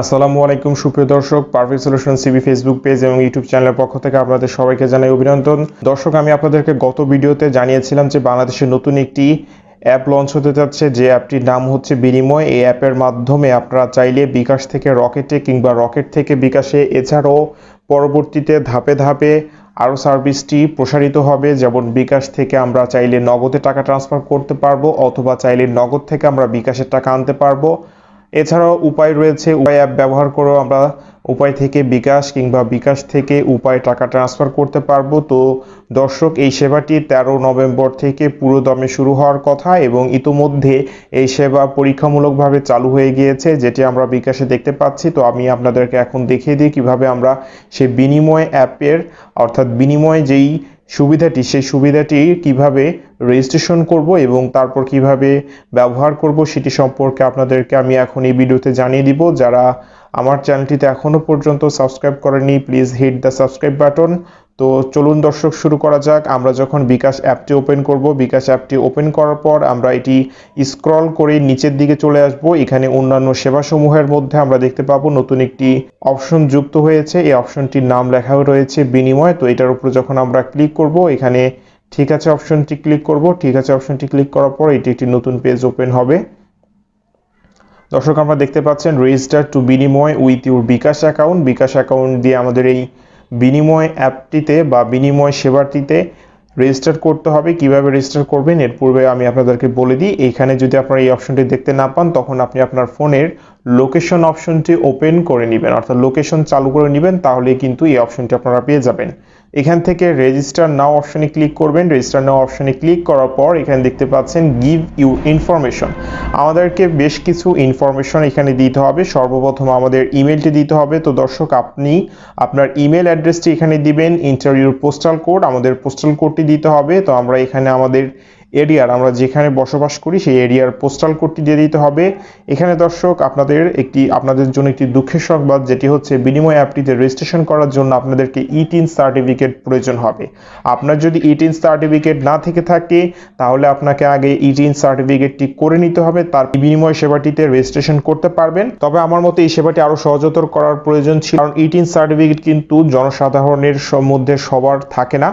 আসসালামু আলাইকুম সুপ্রিয় দর্শক, perfect solution CB Facebook page এবং ইউটিউব চ্যানেলের পক্ষ থেকে আপনাদের সবাইকে জানাই অভিনন্দন। দর্শক, আমি আপনাদেরকে গত ভিডিওতে জানিয়েছিলাম যে বাংলাদেশে নতুন একটি অ্যাপ লঞ্চ হতে যাচ্ছে, যে অ্যাপটির নাম হচ্ছে বিনিময়। এই অ্যাপের মাধ্যমে আপনারা চাইলে বিকাশ থেকে রকেটে কিংবা রকেট থেকে বিকাশে, এছাড়াও পরবর্তীতে ধাপে ধাপে আরও সার্ভিসটি প্রসারিত হবে। যেমন বিকাশ থেকে আমরা চাইলে নগদে টাকা ট্রান্সফার করতে পারবো, অথবা চাইলে নগদ থেকে আমরা বিকাশের টাকা আনতে পারবো। এছাড়াও উপায় রয়েছে, উপায় অ্যাপ ব্যবহার করেও আমরা উপায় থেকে বিকাশ কিংবা বিকাশ থেকে উপায় টাকা ট্রান্সফার করতে পারবো। তো দর্শক, এই সেবাটি 13 নভেম্বর থেকে পুরো দমে শুরু হওয়ার কথা এবং ইতোমধ্যে এই সেবা পরীক্ষামূলকভাবে চালু হয়ে গিয়েছে, যেটি আমরা বিকাশে দেখতে পাচ্ছি। তো আমি আপনাদেরকে এখন দেখিয়ে দিই কিভাবে আমরা সেই বিনিময় অ্যাপের অর্থাৎ বিনিময় যেই সুবিধাটি, সেই সুবিধাটি কিভাবে রেজিস্ট্রেশন করব এবং তারপর কিভাবে ব্যবহার করব সেটি সম্পর্কে আপনাদেরকে আমি এখন এই ভিডিওতে জানিয়ে দিব। যারা আমার চ্যানেলটিতে এখনও পর্যন্ত সাবস্ক্রাইব করেনি, please hit the subscribe button. তো চলুন দর্শক, শুরু করা যাক। আমরা যখন বিকাশ অ্যাপটি ওপেন করব, বিকাশ অ্যাপটি ওপেন করার পর আমরা এটি স্ক্রল করে নিচের দিকে চলে আসব। এখানে অন্যান্য সেবাসমূহের মধ্যে আমরা দেখতে পাবো নতুন একটি অপশন যুক্ত হয়েছে। এই অপশনটির নাম লেখা রয়েছে বিনিময়। তো এটার উপর যখন আমরা ক্লিক করব, এখানে ঠিক আছে অপশনটি ক্লিক করব। ঠিক আছে অপশনটি ক্লিক করার পর এটি একটি নতুন পেজ ওপেন হবে। দর্শক, আমরা দেখতে পাচ্ছেন রেজিস্টার টু বিনিময় with your bKash account. BKash account দিয়ে আমাদের এই বিনিময় অ্যাপটিতে বা বিনিময় সেবাটিতে রেজিস্টার করতে হবে। কিভাবে রেজিস্টার করবেন এর পূর্বে আমি আপনাদেরকে বলে দিই। এইখানে যদি আপনারা এই অপশনটি দেখতে না পান, তখন আপনি আপনার ফোনের লোকেশন অপশনটি ওপেন করে নেবেন, অর্থাৎ লোকেশন চালু করে নেবেন, তাহলে কিন্তু এই অপশনটি আপনারা পেয়ে যাবেন। এখান থেকে রেজিস্টার নাও অপশনে ক্লিক করবেন। রেজিস্টার নাও অপশনে ক্লিক করার পর এখানে দেখতে পাচ্ছেন গিভ ইউ ইনফরমেশন। আমাদেরকে বেশ কিছু ইনফরমেশন এখানে দিতে হবে। সর্বপ্রথম আমাদের ইমেলটি দিতে হবে। তো দর্শক, আপনি আপনার ইমেল অ্যাড্রেসটি এখানে দিবেন। ইন্টারভিউর পোস্টাল কোড, আমাদের পোস্টাল কোডটি দিতে হবে। তো আমরা এখানে আমাদের এরিয়ার, আমরা যেখানে বসবাস করি সেই এরিয়ার পোস্টাল কোডটি দিয়ে দিতে হবে। এখানে দর্শক, আপনাদের জন্য একটি দুঃখের সংবাদ, যেটি হচ্ছে বিনিময় অ্যাপটিতে রেজিস্ট্রেশন করার জন্য আপনাদেরকে ই-টিন সার্টিফিকেট প্রয়োজন হবে। আপনার যদি ই-টিন সার্টিফিকেট না থেকে থাকে, তাহলে আপনাকে আগে ই-টিন সার্টিফিকেটটি করে নিতে হবে, তার বিনিময় সেবাটিতে রেজিস্ট্রেশন করতে পারবেন। তবে আমার মতে এই সেবাটি আরও সহজতর করার প্রয়োজন ছিল, কারণ ই-টিন সার্টিফিকেট কিন্তু জনসাধারণের মধ্যে সবার থাকে না।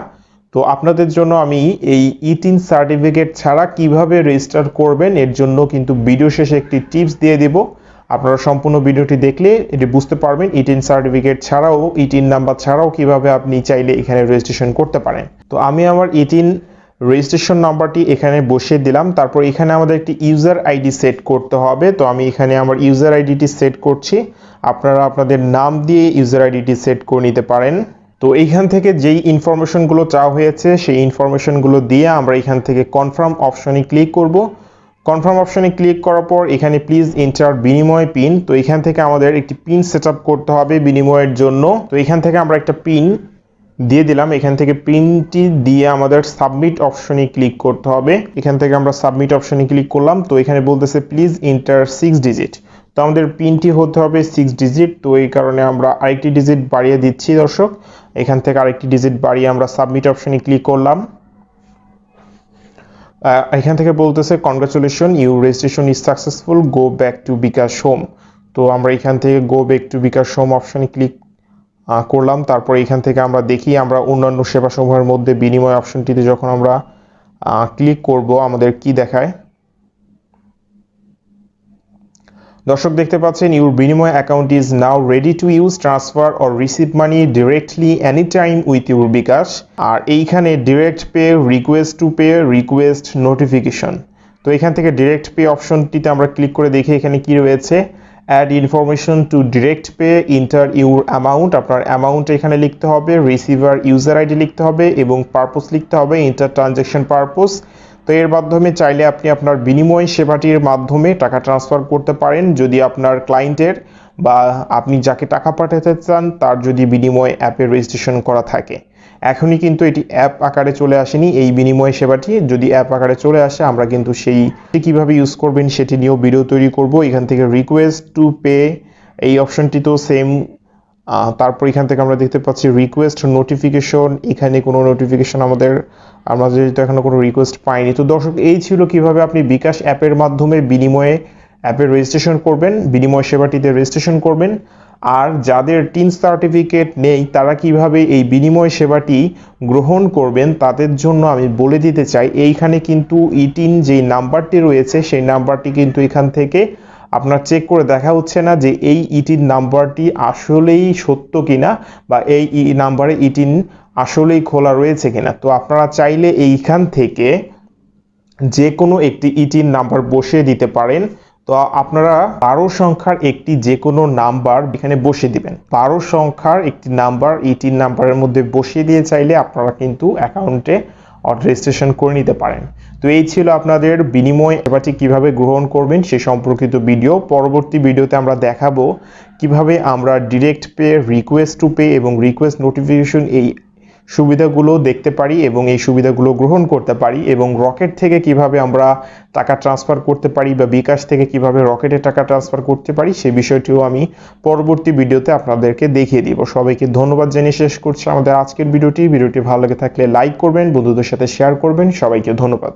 তো আপনাদের জন্য আমি এই ই-টিন সার্টিফিকেট ছাড়া কিভাবে রেজিস্টার করবেন এর জন্য কিন্তু ভিডিও শেষে একটি টিপস দিয়ে দেব। আপনারা সম্পূর্ণ ভিডিওটি দেখলে এটি বুঝতে পারবেন ই-টিন সার্টিফিকেট ছাড়াও, ই-টিন নাম্বার ছাড়াও কিভাবে আপনি চাইলে এখানে রেজিস্ট্রেশন করতে পারেন। তো আমি আমার ই-টিন রেজিস্ট্রেশন নাম্বারটি এখানে বসিয়ে দিলাম। তারপর এখানে আমাদের একটি ইউজার আইডি সেট করতে হবে। তো আমি এখানে আমার ইউজার আইডিটি সেট করছি। আপনারা আপনাদের নাম দিয়ে ইউজার আইডিটি সেট করে নিতে পারেন। তো এইখান থেকে যেই ইনফরমেশনগুলো চাওয়া হয়েছে সেই ইনফরমেশনগুলো দিয়ে আমরা এখান থেকে কনফার্ম অপশনে ক্লিক করব। কনফার্ম অপশনে ক্লিক করার পর এখানে প্লিজ এন্টার বিনিময় পিন। তো এখান থেকে আমাদের একটি পিন সেট করতে হবে বিনিময়ের জন্য। তো এখান থেকে আমরা একটা পিন দিয়ে দিলাম। এখান থেকে পিনটি দিয়ে আমাদের সাবমিট অপশনে ক্লিক করতে হবে। এখান থেকে আমরা সাবমিট অপশনে ক্লিক করলাম। তো এখানে বলতেছে প্লিজ এন্টার 6 ডিজিট। তো আমাদের পিনটি হতে হবে 6 ডিজিট। তো এই কারণে আমরা আরেকটি ডিজিট বাড়িয়ে দিচ্ছি দর্শক। এখান থেকে আরেকটি ডিজিট বাড়িয়ে আমরা সাবমিট অপশনে ক্লিক করলাম। এখান থেকে বলতেছে congratulation, you registration is successful, go back to bKash home. তো আমরা এখান থেকে go back to bKash home অপশনে ক্লিক করলাম। তারপর এখান থেকে আমরা দেখি আমরা অন্যান্য সেবাসমূহের মধ্যে বিনিময় অপশনটিতে যখন আমরা ক্লিক করব আমাদের কি দেখায়। দর্শক, দেখতে পাচ্ছেন your Binimoy account is now ready to use, transfer or receive money directly any time with your bKash. আর এইখানে direct pay, request to pay, request notification. তো এখান থেকে ডিরেক্ট পে অপশনটিতে আমরা ক্লিক করে দেখি এখানে কি রয়েছে। Add information to direct pay, enter your amount, আপনার অ্যামাউন্ট এখানে লিখতে হবে, রিসিভার ইউজার আইডি লিখতে হবে এবং পারপোজ লিখতে হবে, ইন্টার ট্রানজ্যাকশন পারপোজ। তো এর মাধ্যমে চাইলে আপনি আপনার বিনিময় সেবাটির মাধ্যমে টাকা ট্রান্সফার করতে পারেন, যদি আপনার ক্লায়েন্টের বা আপনি যাকে টাকা পাঠাতে চান তার যদি বিনিময় অ্যাপে রেজিস্ট্রেশন করা থাকে। এখনই কিন্তু এটি অ্যাপ আকারে চলে আসেনি। এই বিনিময় সেবাটি যদি অ্যাপ আকারে চলে আসে, আমরা কিন্তু সেই কিভাবে ইউজ করবেন সেটি নিয়েও ভিডিও তৈরি করব। এখান থেকে রিকোয়েস্ট টু পে এই অপশনটি তো সেম। তারপর এখান থেকে আমরা দেখতে পাচ্ছি রিকোয়েস্ট নোটিফিকেশন। এখানে কোনো নোটিফিকেশন আমরা যেহেতু এখনো কোনো রিকোয়েস্ট পাইনি। তো দর্শক, এই ছিল কিভাবে আপনি বিকাশ অ্যাপের মাধ্যমে বিনিময়ে অ্যাপে রেজিস্ট্রেশন করবেন, বিনিময় সেবাটিতে রেজিস্ট্রেশন করবেন। আর যাদের টিন সার্টিফিকেট নেই তারা কিভাবে এই বিনিময় সেবাটি গ্রহণ করবেন তাদের জন্য আমি বলে দিতে চাই, এইখানে কিন্তু ইটিন যেই নাম্বারটি রয়েছে সেই নাম্বারটি কিন্তু এখান থেকে আপনার চেক করে দেখা হচ্ছে না যে এই ইটিন নাম্বারটি আসলেই সত্য কিনা বা এই নাম্বারে ইটিন আসলেই খোলা রয়েছে কিনা। তো আপনারা চাইলে এইখান থেকে যে কোনো একটি ইটিন নাম্বার বসিয়ে দিতে পারেন। তো আপনারা 12 সংখ্যার একটি যে কোনো নাম্বার এখানে বসিয়ে দিবেন। 12 সংখ্যার একটি নাম্বার ইটিন নাম্বারের মধ্যে বসিয়ে দিয়ে চাইলে আপনারা কিন্তু অ্যাকাউন্টে রেজিস্ট্রেশন করে নিতে পারেন। তো এই ছিল আপনাদের বিনিময় সেবাটি কিভাবে গ্রহণ করবেন সে সম্পর্কিত ভিডিও। পরবর্তী ভিডিওতে আমরা দেখাবো কিভাবে আমরা direct pay, request to pay এবং রিকোয়েস্ট নোটিফিকেশন এই সুবিধাগুলো দেখতে পারি এবং এই সুবিধাগুলো গ্রহণ করতে পারি, এবং রকেট থেকে কিভাবে আমরা টাকা ট্রান্সফার করতে পারি বা বিকাশ থেকে কিভাবে রকেটে টাকা ট্রান্সফার করতে পারি সে বিষয়টিও আমি পরবর্তী ভিডিওতে আপনাদেরকে দেখিয়ে দিব। সবাইকে ধন্যবাদ জানিয়ে শেষ করছি আমাদের আজকের ভিডিওটি। ভালো লেগে থাকলে লাইক করবেন, বন্ধুদের সাথে শেয়ার করবেন। সবাইকে ধন্যবাদ।